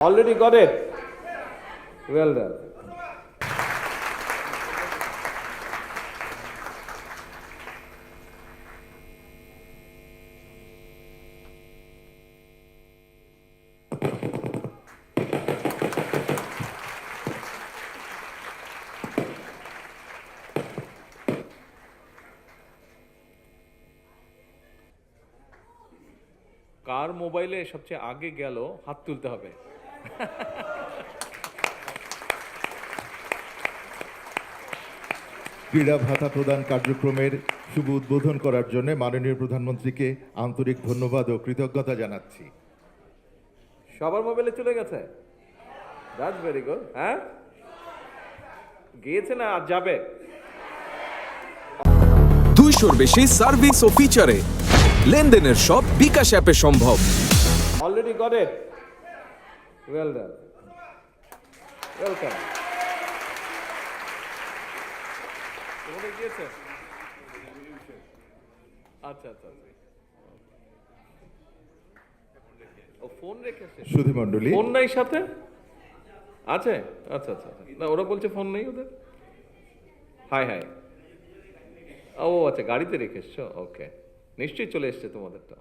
Already got it. Well done. কার মোবাইলে সবচেয়ে আগে গেল হাত তুলতে হবে। ক্রীড়া ভাতা প্রদান কার্যক্রমের শুভ উদ্বোধন করার জন্য মাননীয় প্রধানমন্ত্রীকে আন্তরিক ধন্যবাদ ও কৃতজ্ঞতা জানাচ্ছি। সবার মোবাইলে চলে গেছে। That's very good. হ্যাঁ, গিয়েছে না আর যাবে। 200-র বেশি সার্ভিস ও ফিচারে লেনদেনের সব বিকাশ অ্যাপে সম্ভব। Already got it. Well done. Welcome. কোথায় গিয়েছে? আচ্ছা আচ্ছা। ও ফোন রেখেছে। সুধীমণ্ডলী, ফোন নাই সাথে? আছে? আচ্ছা আচ্ছা। না ওরা বলছে ফোন নেই ওদের। High high. ও আচ্ছা, গাড়িতে রেখে এসছো। ওকে, নিশ্চয়ই চলে এসছে তোমাদেরটা।